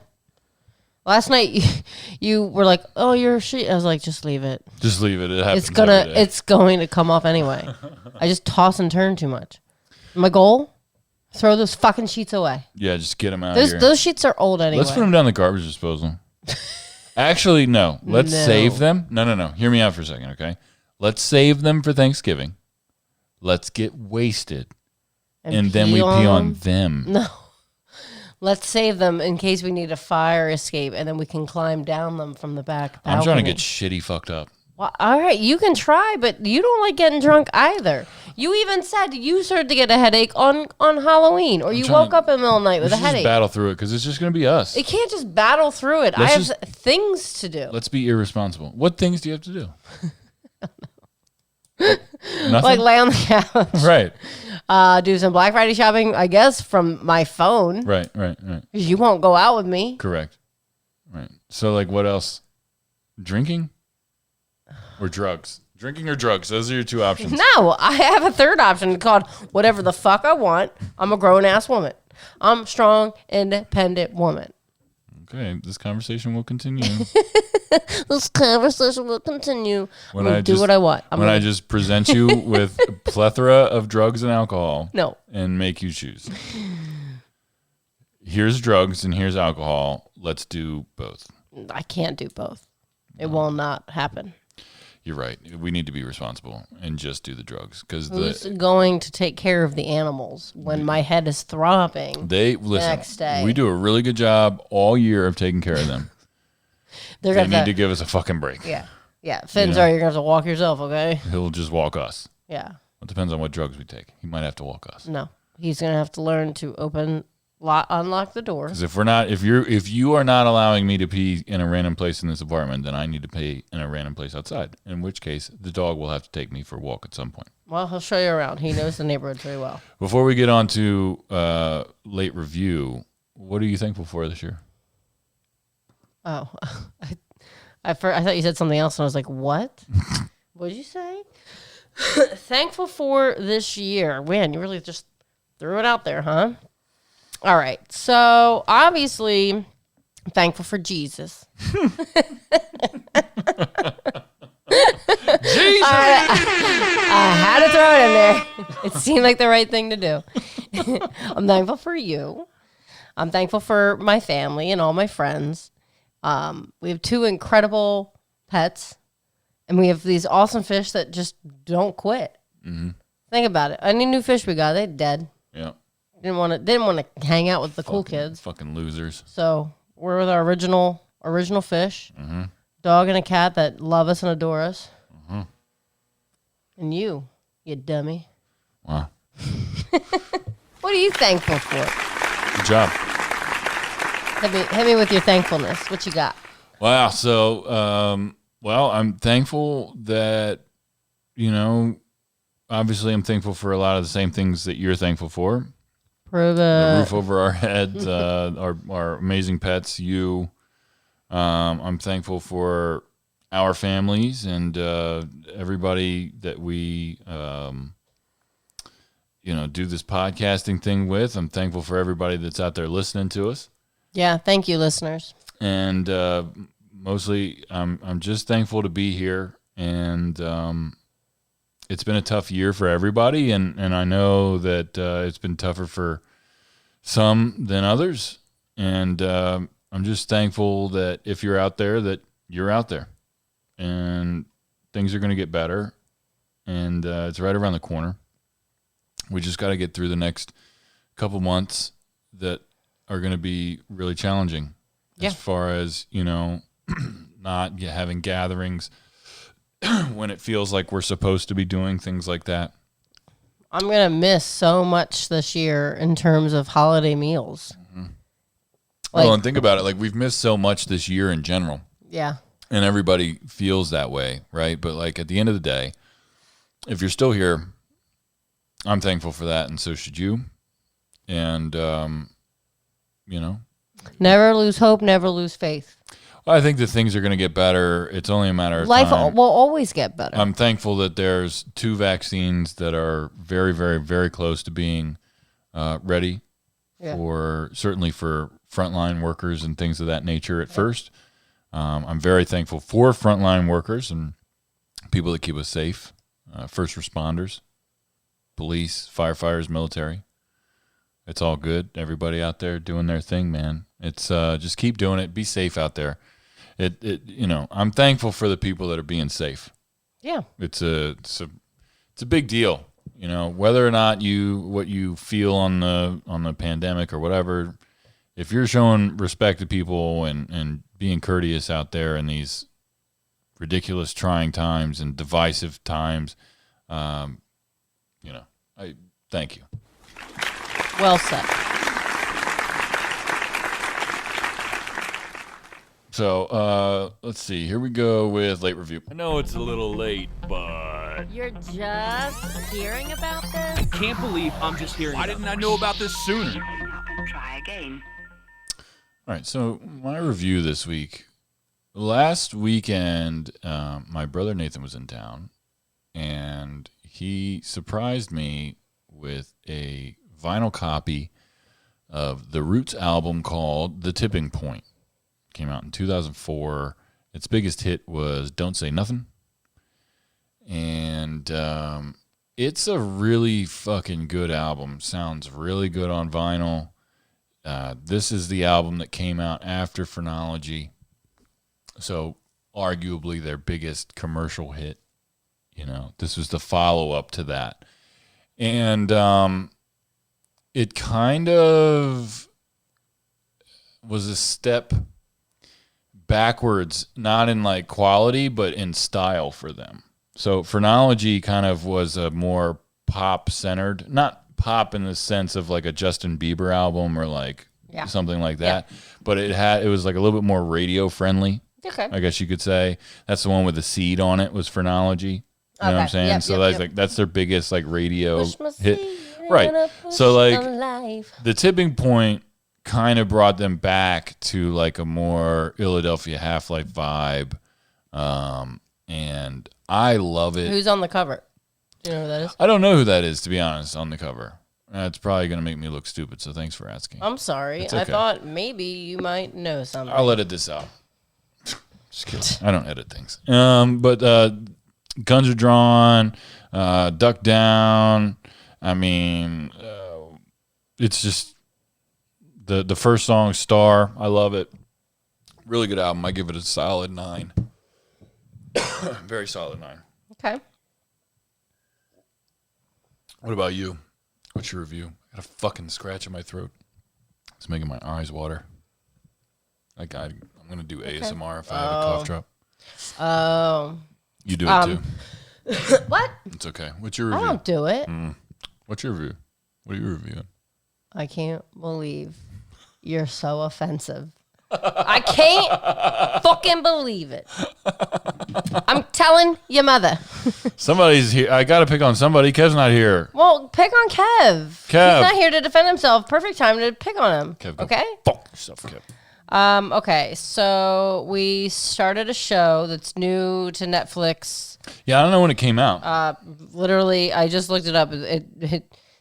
Last night you were like, "Oh, your sheet." I was like, "Just leave it. Just leave it. It happens. It's going to come off anyway." I just toss and turn too much. My goal: throw those fucking sheets away. Yeah, just get them out of here. Those sheets are old anyway. Let's put them down the garbage disposal. Actually, no. Let's No. save them. No. Hear me out for a second, okay? Let's save them for Thanksgiving. Let's get wasted, and then we pee on them. No. Let's save them in case we need a fire escape, and then we can climb down them from the back balcony. I'm trying to get shitty fucked up. Well, all right, you can try, but you don't like getting drunk either. You even said you started to get a headache on Halloween, or you woke up in the middle of the night with a Let's headache. just battle through it because it's just going to be us. It can't just battle through it. Let's I have just- things to do. Let's be irresponsible. What things do you have to do? Nothing? Like lay on the couch. Right. Do some Black Friday shopping, I guess, from my phone. Right. 'Cause you won't go out with me. Correct. Right. So, like, what else? Drinking or drugs? Drinking or drugs? Those are your two options. No, I have a third option called whatever the fuck I want. I'm a grown ass woman. I'm a strong, independent woman. Okay, this conversation will continue. This conversation will continue. When I'm I gonna do just- what I want. when I just present you with a plethora of drugs and alcohol No. and make you choose. Here's drugs and here's alcohol. Let's do both. I can't do both. It will not happen. You're right. We need to be responsible and just do the drugs because Who's going to take care of the animals when my head is throbbing? they listen. Next day. We do a really good job all year of taking care of them. They're They gonna need to give us a fucking break. Yeah. Finzar, you're gonna have to walk yourself, okay? He'll just walk us. Yeah. It depends on what drugs we take. He might have to walk us. No. He's gonna have to learn to unlock the door. Because if you are not allowing me to pee in a random place in this apartment, then I need to pee in a random place outside. In which case, the dog will have to take me for a walk at some point. Well, he'll show you around. He knows the neighborhood very well. Before we get on to late review, what are you thankful for this year? Oh, I thought you said something else, and I was like, "What? What'd you say?" Thankful for this year. Man, you really just threw it out there, huh? All right. So obviously, I'm thankful for Jesus. Jesus. I had to throw it in there. It seemed like the right thing to do. I'm thankful for you. I'm thankful for my family and all my friends. We have 2 incredible pets, and we have these awesome fish that just don't quit. Mm-hmm. Think about it. Any new fish we got, they're dead. Yeah. Didn't want to hang out with the cool kids. Fucking losers. So we're with our original fish, dog and a cat that love us and adore us, and you dummy. Wow. What are you thankful for? Good job. Hit me with your thankfulness. What you got? Wow. So, I'm thankful that, obviously I'm thankful for a lot of the same things that you're thankful for. Prove The it. roof over our heads, our amazing pets, you. I'm thankful for our families and everybody that we, do this podcasting thing with. I'm thankful for everybody that's out there listening to us. Yeah, thank you, listeners. And mostly, I'm just thankful to be here. And it's been a tough year for everybody, and I know that it's been tougher for some than others. And I'm just thankful that if you're out there, that you're out there, and things are going to get better. And it's right around the corner. We just got to get through the next couple months that are going to be really challenging, as far as, not having gatherings when it feels like we're supposed to be doing things like that. I'm going to miss so much this year in terms of holiday meals. And think about it. Like, we've missed so much this year in general. Yeah. And everybody feels that way, right? But, like, at the end of the day, if you're still here, I'm thankful for that, and so should you. And, Never lose hope, never lose faith. I think that things are going to get better. It's only a matter of Life time. will always get better. I'm thankful that there's 2 vaccines that are very, very, very close to being ready certainly for frontline workers and things of that nature at first. I'm very thankful for frontline workers and people that keep us safe, first responders, police, firefighters, military. It's all good. Everybody out there doing their thing, man. It's just keep doing it. Be safe out there. I'm thankful for the people that are being safe. Yeah. It's a big deal. Whether or not what you feel on the pandemic or whatever, if you're showing respect to people and being courteous out there in these ridiculous, trying times and divisive times, I thank you. Well said. So let's see. Here we go with late review. I know it's a little late, but You're just hearing about this? can't believe I'm just hearing. Why didn't I know about this sooner? Try again. All right. So my review this week. Last weekend, my brother Nathan was in town, and he surprised me with a vinyl copy of the Roots album called The Tipping Point. Came out in 2004. Its biggest hit was Don't Say Nothing. And it's a really fucking good album. Sounds really good on vinyl. This is the album that came out after Phrenology. So arguably their biggest commercial hit. This was the follow-up to that. And it kind of was a step backwards, not in like quality, but in style for them. So Phrenology kind of was a more pop-centered, not pop in the sense of like a Justin Bieber album or like something like that, but it was like a little bit more radio-friendly. Okay. I guess you could say. That's the one with the seed on it was Phrenology. You know what I'm saying? Yep, that's their biggest like radio Push my hit. seed Right. and I push So like on life. The Tipping Point kind of brought them back to like a more Philadelphia Half-Life vibe. And I love it. Who's on the cover? Do you know who that is? I don't know who that is, to be honest, on the cover. That's probably going to make me look stupid, so thanks for asking. I'm sorry. It's I okay. thought maybe you might know something. I'll edit this out. Just kidding. I don't edit things. But Guns Are Drawn, Duck Down. I mean, it's just the first song, Star. I love it. Really good album. I give it a solid 9. Very solid 9. Okay. What about you? What's your review? I got a fucking scratch in my throat. It's making my eyes water. I'm going to do ASMR if I have a cough drop. Oh. You do it too. What? It's okay. What's your I review? don't do it. What's your review? What are you reviewing? I can't believe you're so offensive. I can't fucking believe it. I'm telling your mother. Somebody's here. I got to pick on somebody. Kev's not here. Well, pick on Kev. Kev. He's not here to defend himself. Perfect time to pick on him. Kev, go okay? fuck yourself, Kev. Okay, so we started a show that's new to Netflix. Yeah, I don't know when it came out. Literally, I just looked it up.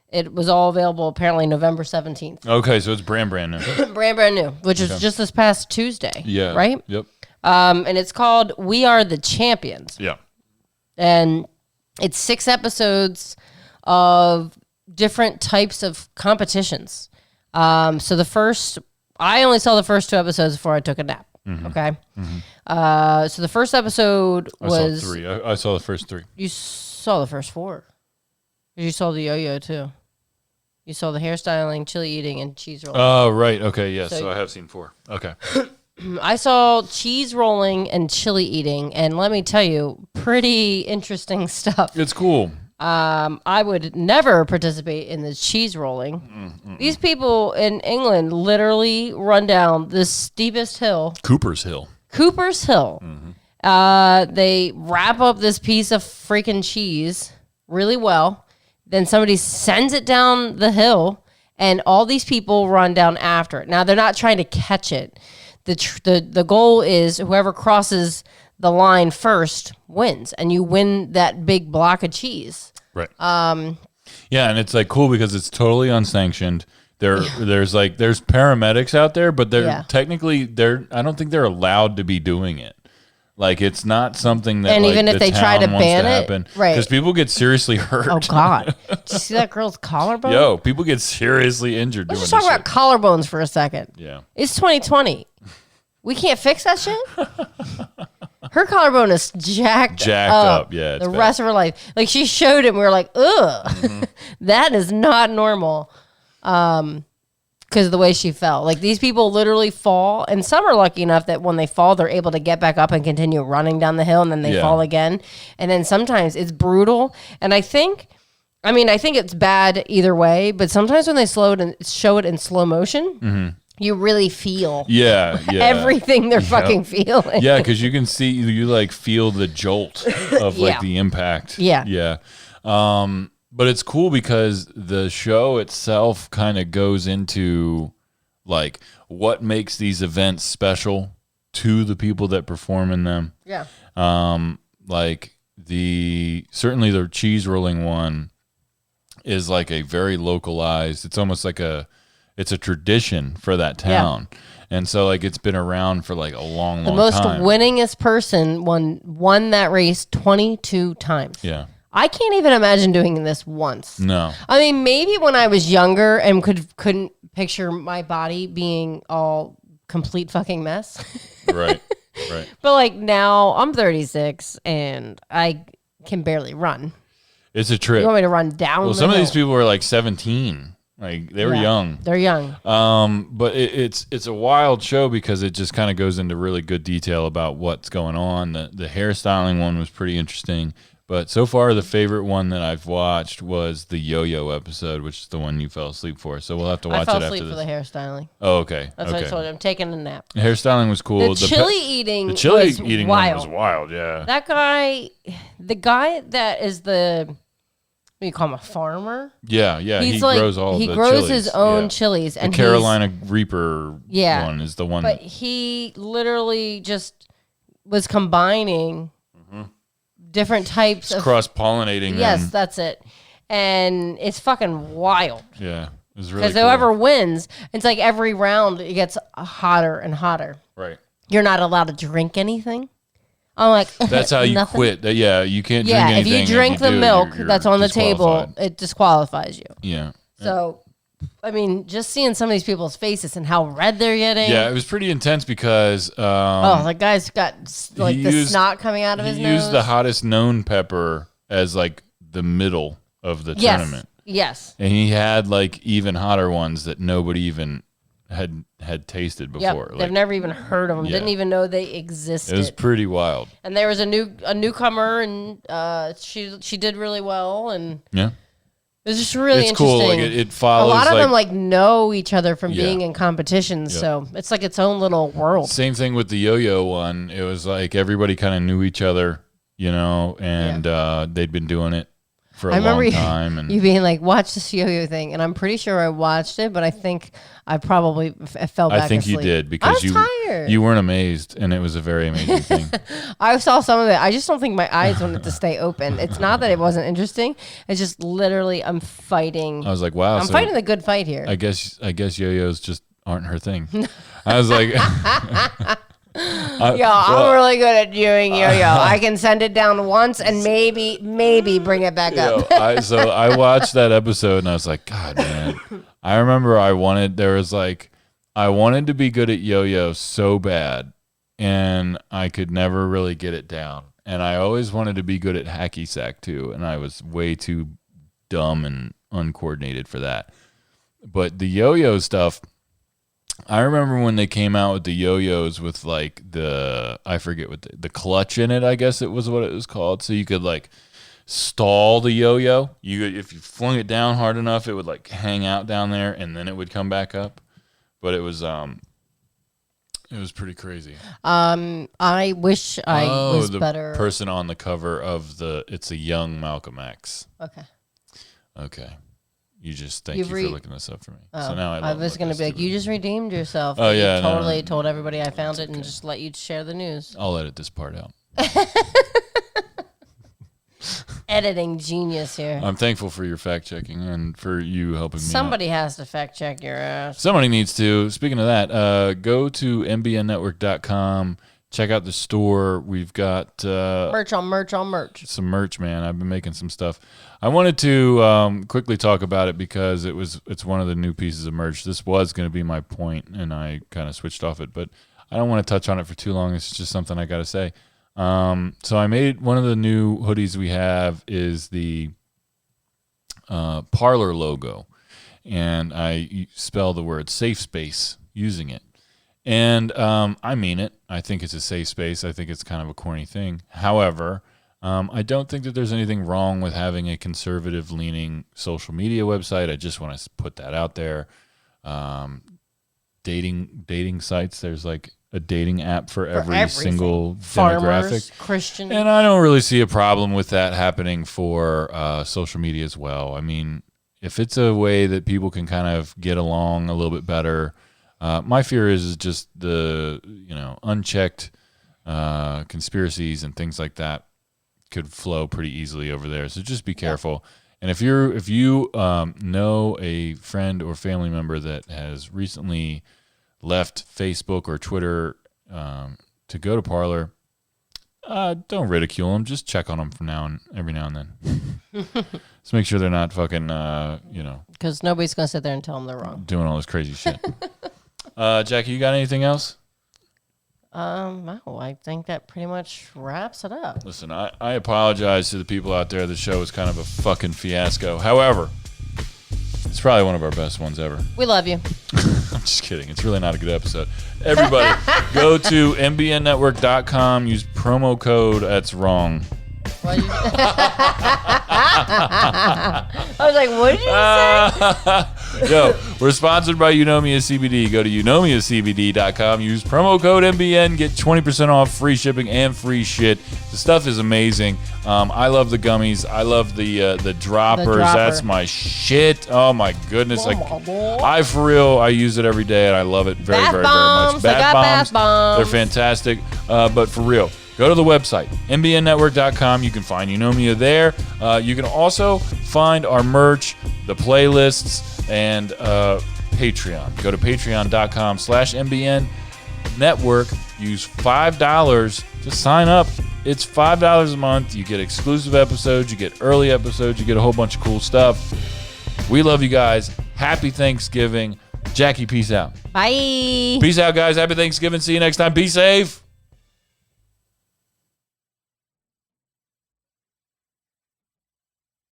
It was all available apparently November 17th. Okay, so it's brand new. brand new, which is just this past Tuesday. Yeah. Right? Yep. And it's called We Are the Champions. Yeah. And it's 6 episodes of different types of competitions. So I only saw the first 2 episodes before I took a nap. Mm-hmm. Okay. So the first episode was... I saw 3. I saw the first 3. You saw the first 4. You saw the yo-yo too. You saw the hairstyling, chili eating, and cheese rolling. Oh, right. Okay, yes. So So I have seen 4. Okay. I saw cheese rolling and chili eating, and let me tell you, pretty interesting stuff. It's cool. I would never participate in the cheese rolling. These people in England literally run down the steepest hill, Cooper's Hill. They wrap up this piece of freaking cheese really well. Then somebody sends it down the hill, and all these people run down after it. Now, they're not trying to catch it. The goal is whoever crosses the line first wins, and you win that big block of cheese. Right. Yeah, and it's like cool because it's totally unsanctioned. There's paramedics out there, but technically I don't think they're allowed to be doing it. Like, it's not something that, and even if they try to ban it, right? Because people get seriously hurt. Oh God! Did you see that girl's collarbone? Yo, people get seriously injured. Let's doing just talk this about collarbones for a second. Yeah, it's 2020. We can't fix that shit. Her collarbone is jacked up. Yeah, the rest of her life. Like, she showed it, and we were like, ugh, that is not normal. Because of the way she fell. Like, these people literally fall, and some are lucky enough that when they fall, they're able to get back up and continue running down the hill, and then they fall again. And then sometimes it's brutal. And I think it's bad either way, but sometimes when they show it in slow motion, you really feel everything they're fucking feeling. Yeah, because you can see, you like feel the jolt of like the impact. Yeah. But it's cool because the show itself kind of goes into like what makes these events special to the people that perform in them. Yeah. Like certainly the cheese rolling one is like a very localized, it's almost like it's a tradition for that town. Yeah. And so like it's been around for like a long time. The most winningest person won that race 22 times. Yeah. I can't even imagine doing this once. No. I mean, maybe when I was younger and couldn't picture my body being all complete fucking mess. Right. But like now I'm 36 and I can barely run. It's a trip. You want me to run down the some hill? of these people were like 17. Like they were young. They're young. But it's a wild show because it just kind of goes into really good detail about what's going on. The hairstyling one was pretty interesting. But so far, the favorite one that I've watched was the yo-yo episode, which is the one you fell asleep for. So we'll have to watch it after this. I fell asleep for the hairstyling. Oh, okay. That's what I told you. I'm taking a nap. The hairstyling was cool. The chili eating one wild. was wild, yeah. That guy, the guy that is what do you call him, a farmer? Yeah. He grows chilies. His own chilies. And the Carolina Reaper one is the one. But he literally just was combining different types of cross-pollinating. Yes, that's it. And it's fucking wild. Yeah, it's really cool. Because whoever wins, it's like every round it gets hotter and hotter. Right. you're not allowed to drink anything. I'm like, That's how you nothing? quit. Yeah, you can't drink Yeah, if anything. you and drink the do, milk you're that's on the table, disqualified. it disqualifies you. Yeah. So, I mean, just seeing some of these people's faces and how red they're getting. Yeah, it was pretty intense because Oh, the guy's got like he the used- snot coming out of his he nose. used the hottest known pepper as like the middle of the yes. tournament. Yes. And he had like even hotter ones that nobody even had tasted Yep. before. They've Like, never even heard of them. Yeah. Didn't even know they existed. it was pretty wild. And there was a newcomer, and she did really well, and Yeah. it was just really It's cool. interesting. Like it a follows lot of like, them like know each other from Yeah. being in competitions, Yep. so it's like its own little world. same thing with the yo-yo one. It was like everybody kind of knew each other, you know, and they'd been doing it for a I remember long time. And you being like, "Watch this yo-yo thing," and I'm pretty sure I watched it, but I think I probably fell back I think asleep. you did because I was tired. you weren't amazed, and it was a very amazing thing. I saw some of it. I just don't think my eyes wanted to stay open. It's not that it wasn't interesting. It's just literally I'm fighting. I was like, wow. I'm so fighting the good fight here. I guess yo-yos just aren't her thing. I was like, I'm really good at doing yo-yo. I can send it down once and maybe bring it back up. So I watched that episode and I was like, God, man. I remember I wanted to be good at yo-yo so bad, and I could never really get it down. And I always wanted to be good at hacky sack too, and I was way too dumb and uncoordinated for that. But the yo-yo stuff, I remember when they came out with the yo-yos with like I forget what the clutch in it, I guess it was what it was called. So you could like stall the yo-yo. If you flung it down hard enough, it would like hang out down there and then it would come back up. But it was pretty crazy. I wish I was the better. person on the cover of it's a young Malcolm X. Okay. Thank you for looking this up for me. So now I was going to be like, you just redeemed yourself. Oh, You yeah, no, totally no. told everybody I found it and just let you share the news. I'll edit this part out. Editing genius here. I'm thankful for your fact checking and for you helping me out. Somebody has to fact check your ass. Somebody needs to. Speaking of that, go to mbnnetwork.com. Check out the store. We've got Merch on merch. some merch, man. I've been making some stuff. I wanted to quickly talk about it because it's one of the new pieces of merch. This was going to be my point, and I kind of switched off it, but I don't want to touch on it for too long. It's just something I got to say. So I made one of the new hoodies we have is the Parler logo, and I spell the word safe space using it. And I mean it. I think it's a safe space. I think it's kind of a corny thing. However, I don't think that there's anything wrong with having a conservative-leaning social media website. I just want to put that out there. Dating sites, there's like a dating app for every everything. single Farmers, demographic. Christian. And I don't really see a problem with that happening for social media as well. I mean, if it's a way that people can kind of get along a little bit better, my fear is just the unchecked conspiracies and things like that could flow pretty easily over there. So just be careful. And if you know a friend or family member that has recently left Facebook or Twitter to go to Parler, don't ridicule them. Just check on them from every now and then. Just make sure they're not fucking, Because nobody's going to sit there and tell them they're wrong. doing all this crazy shit. Jackie, you got anything else? No, I think that pretty much wraps it up. Listen, I apologize to the people out there. The show was kind of a fucking fiasco. However, it's probably one of our best ones ever. We love you. I'm just kidding. It's really not a good episode. Everybody, go to mbnnetwork.com. Use promo code. That's wrong. I was like, what did you say? Yo, we're sponsored by Eunomia CBD. Go to eunomiacbd.com. Use promo code MBN. Get 20% off, free shipping, and free shit. The stuff is amazing. I love the gummies. I love the droppers. dropper. That's my shit. Oh, my goodness. I for real, I use it every day, and I love it very, Bath very, bombs. very much. I got bath bombs. They're fantastic. But for real, go to the website, mbnnetwork.com. You can find Eunomia there. You can also find our merch, the playlists, and Patreon. Go to patreon.com/mbnnetwork. Use $5 to sign up. It's $5 a month. You get exclusive episodes. You get early episodes. You get a whole bunch of cool stuff. We love you guys. Happy Thanksgiving. Jackie, peace out. Bye. Peace out, guys. Happy Thanksgiving. See you next time. Be safe.